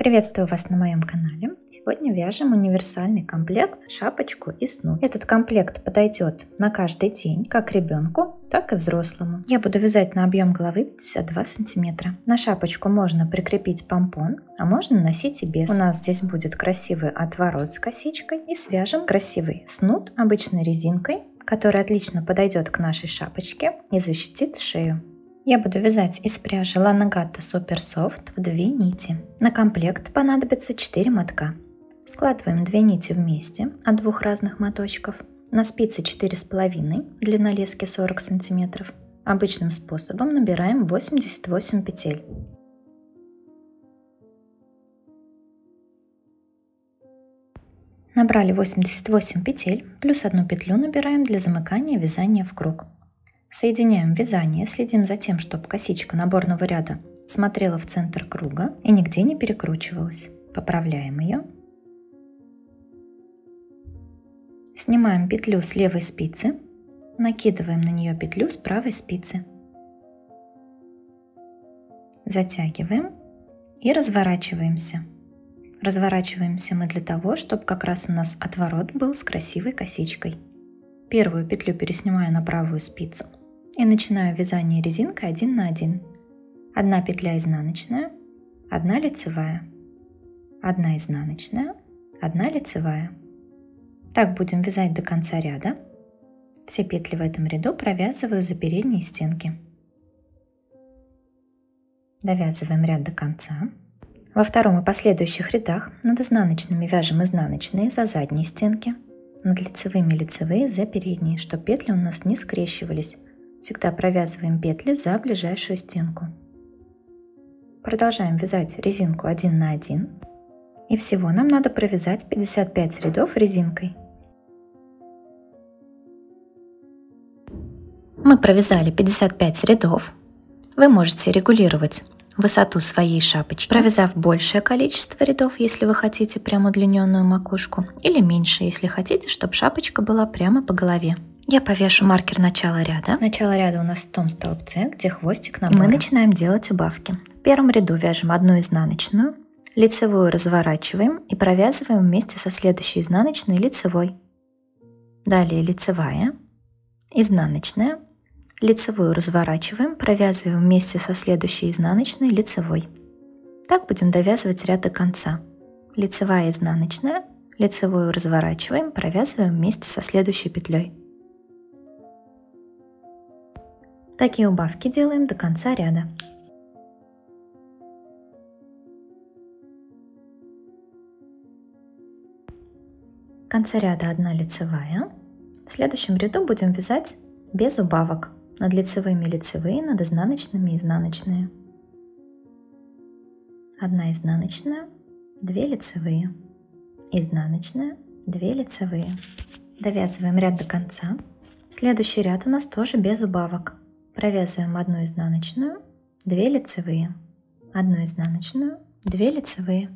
Приветствую вас на моем канале. Сегодня вяжем универсальный комплект, шапочку и снуд. Этот комплект подойдет на каждый день, как ребенку, так и взрослому. Я буду вязать на объем головы 52 сантиметра. На шапочку можно прикрепить помпон, а можно носить и без. У нас здесь будет красивый отворот с косичкой и свяжем красивый снуд обычной резинкой, который отлично подойдет к нашей шапочке и защитит шею. Я буду вязать из пряжи Lanagata Super Soft в 2 нити. На комплект понадобится 4 мотка. Складываем 2 нити вместе от 2 разных моточков. На спице 4,5, длина лески 40 см. Обычным способом набираем 88 петель. Набрали 88 петель, плюс 1 петлю набираем для замыкания вязания в круг. Соединяем вязание, следим за тем, чтобы косичка наборного ряда смотрела в центр круга и нигде не перекручивалась. Поправляем ее. Снимаем петлю с левой спицы, накидываем на нее петлю с правой спицы. Затягиваем и разворачиваемся. Разворачиваемся мы для того, чтобы как раз у нас отворот был с красивой косичкой. Первую петлю переснимаю на правую спицу и начинаю вязание резинкой 1 на 1. 1 петля изнаночная, 1 лицевая, 1 изнаночная, 1 лицевая. Так будем вязать до конца ряда. Все петли в этом ряду провязываю за передние стенки. Довязываем ряд до конца. Во втором и последующих рядах над изнаночными вяжем изнаночные за задние стенки, над лицевыми лицевые за передние, чтобы петли у нас не скрещивались. Всегда провязываем петли за ближайшую стенку. Продолжаем вязать резинку 1 на 1. И всего нам надо провязать 55 рядов резинкой. Мы провязали 55 рядов. Вы можете регулировать высоту своей шапочки, провязав большее количество рядов, если вы хотите прям удлиненную макушку, или меньше, если хотите, чтобы шапочка была прямо по голове. Я повешу маркер начала ряда. Начало ряда у нас в том столбце, где хвостик набора. Мы начинаем делать убавки. В первом ряду вяжем 1 изнаночную, лицевую разворачиваем и провязываем вместе со следующей изнаночной лицевой. Далее лицевая, изнаночная, лицевую разворачиваем, провязываем вместе со следующей изнаночной лицевой. Так будем довязывать ряд до конца. Лицевая, изнаночная, лицевую разворачиваем, провязываем вместе со следующей петлей. Такие убавки делаем до конца ряда. В конце ряда 1 лицевая. В следующем ряду будем вязать без убавок. Над лицевыми лицевые, над изнаночными изнаночные. 1 изнаночная, 2 лицевые, изнаночная, 2 лицевые. Довязываем ряд до конца. Следующий ряд у нас тоже без убавок. Провязываем 1 изнаночную, 2 лицевые, 1 изнаночную, 2 лицевые.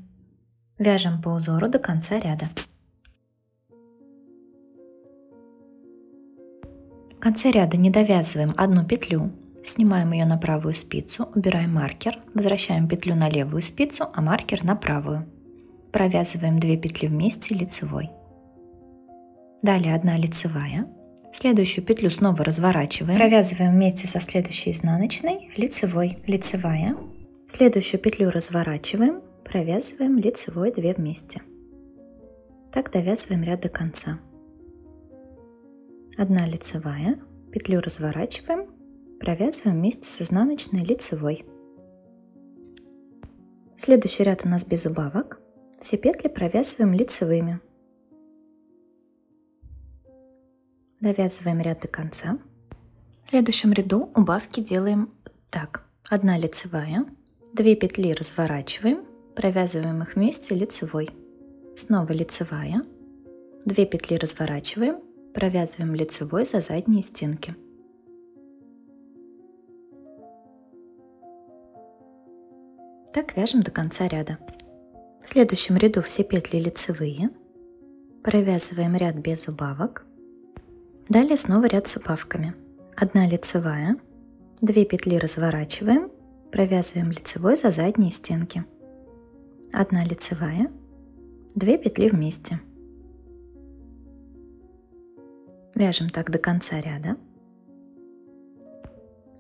Вяжем по узору до конца ряда. В конце ряда не довязываем 1 петлю, снимаем ее на правую спицу, убираем маркер, возвращаем петлю на левую спицу, а маркер на правую. Провязываем 2 петли вместе лицевой. Далее 1 лицевая. Следующую петлю снова разворачиваем, провязываем вместе со следующей изнаночной лицевой, лицевая. Следующую петлю разворачиваем, провязываем лицевой 2 вместе. Так довязываем ряд до конца. 1 лицевая, петлю разворачиваем, провязываем вместе с изнаночной лицевой. Следующий ряд у нас без убавок. Все петли провязываем лицевыми. Довязываем ряд до конца. В следующем ряду убавки делаем так. 1 лицевая, 2 петли разворачиваем, провязываем их вместе лицевой. Снова лицевая, 2 петли разворачиваем, провязываем лицевой за задние стенки. Так вяжем до конца ряда. В следующем ряду все петли лицевые. Провязываем ряд без убавок. Далее снова ряд с убавками. 1 лицевая, 2 петли разворачиваем, провязываем лицевой за задние стенки. 1 лицевая, 2 петли вместе. Вяжем так до конца ряда.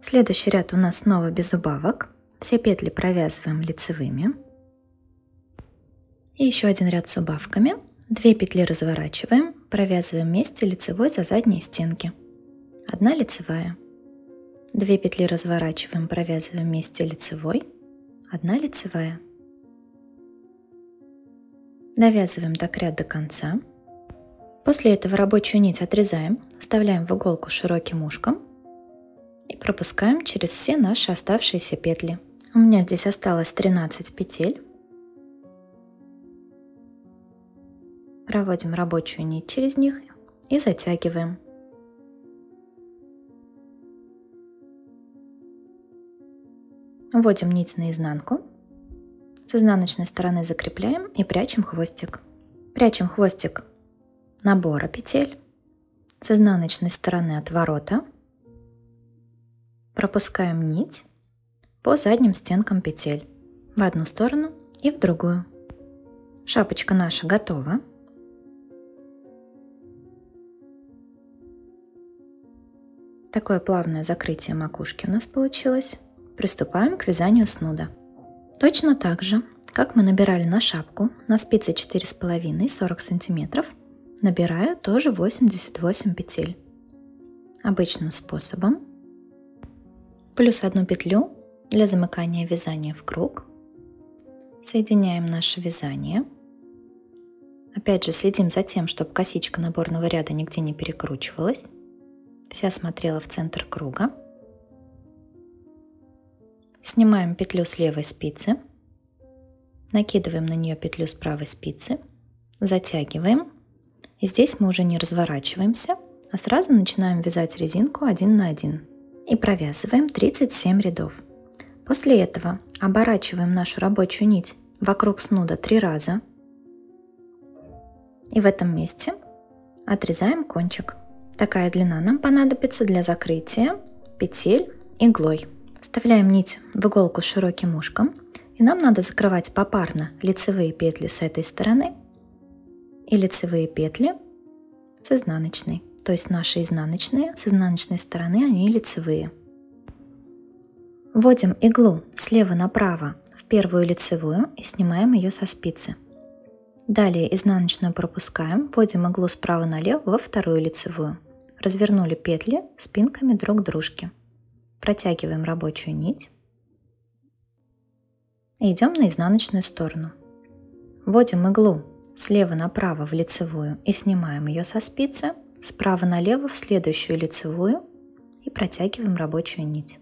Следующий ряд у нас снова без убавок. Все петли провязываем лицевыми. И еще один ряд с убавками. 2 петли разворачиваем, провязываем вместе лицевой за задние стенки. 1 лицевая. 2 петли разворачиваем, провязываем вместе лицевой. 1 лицевая. Довязываем так ряд до конца. После этого рабочую нить отрезаем, вставляем в иголку широким ушком и пропускаем через все наши оставшиеся петли. У меня здесь осталось 13 петель. Проводим рабочую нить через них и затягиваем. Вводим нить наизнанку. С изнаночной стороны закрепляем и прячем хвостик. Прячем хвостик набора петель с изнаночной стороны отворота. Пропускаем нить по задним стенкам петель в одну сторону и в другую. Шапочка наша готова. Такое плавное закрытие макушки у нас получилось. Приступаем к вязанию снуда. Точно так же, как мы набирали на шапку, на спице 4,5 40 сантиметров, набираю тоже 88 петель. Обычным способом. Плюс 1 петлю для замыкания вязания в круг. Соединяем наше вязание. Опять же следим за тем, чтобы косичка наборного ряда нигде не перекручивалась. Вся смотрела в центр круга. Снимаем петлю с левой спицы, накидываем на нее петлю с правой спицы, затягиваем. И здесь мы уже не разворачиваемся, а сразу начинаем вязать резинку 1 на 1 и провязываем 37 рядов. После этого оборачиваем нашу рабочую нить вокруг снуда 3 раза и в этом месте отрезаем кончик. Такая длина нам понадобится для закрытия петель иглой. Вставляем нить в иголку с широким ушком, и нам надо закрывать попарно лицевые петли с этой стороны и лицевые петли с изнаночной. То есть наши изнаночные с изнаночной стороны, они лицевые. Вводим иглу слева направо в первую лицевую и снимаем ее со спицы. Далее изнаночную пропускаем, вводим иглу справа налево во вторую лицевую. Развернули петли спинками друг к дружке. Протягиваем рабочую нить и идем на изнаночную сторону. Вводим иглу слева направо в лицевую и снимаем ее со спицы, справа налево в следующую лицевую и протягиваем рабочую нить.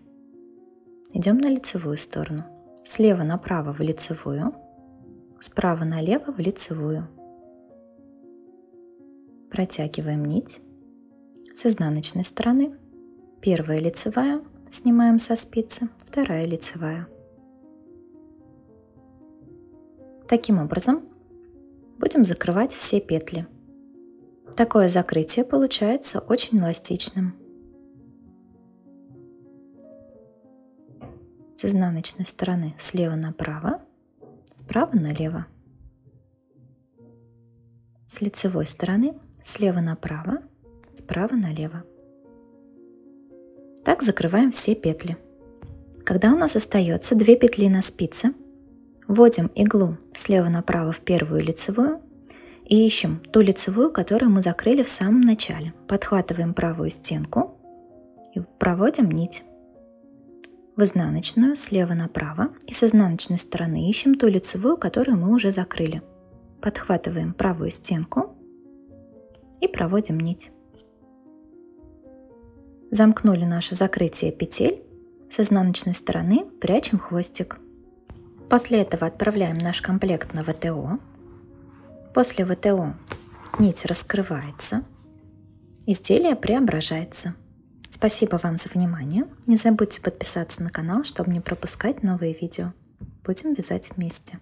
Идем на лицевую сторону. Слева направо в лицевую, справа налево в лицевую. Протягиваем нить с изнаночной стороны. Первая лицевая. Снимаем со спицы, вторая лицевая. Таким образом будем закрывать все петли. Такое закрытие получается очень эластичным. С изнаночной стороны слева направо, справа налево. С лицевой стороны слева направо, справа налево. Так закрываем все петли. Когда у нас остается 2 петли на спице, вводим иглу слева направо в первую лицевую и ищем ту лицевую, которую мы закрыли в самом начале. Подхватываем правую стенку и проводим нить в изнаночную слева направо и с изнаночной стороны ищем ту лицевую, которую мы уже закрыли. Подхватываем правую стенку и проводим нить. Замкнули наше закрытие петель, с изнаночной стороны прячем хвостик. После этого отправляем наш комплект на ВТО. После ВТО нить раскрывается, изделие преображается. Спасибо вам за внимание. Не забудьте подписаться на канал, чтобы не пропускать новые видео. Будем вязать вместе.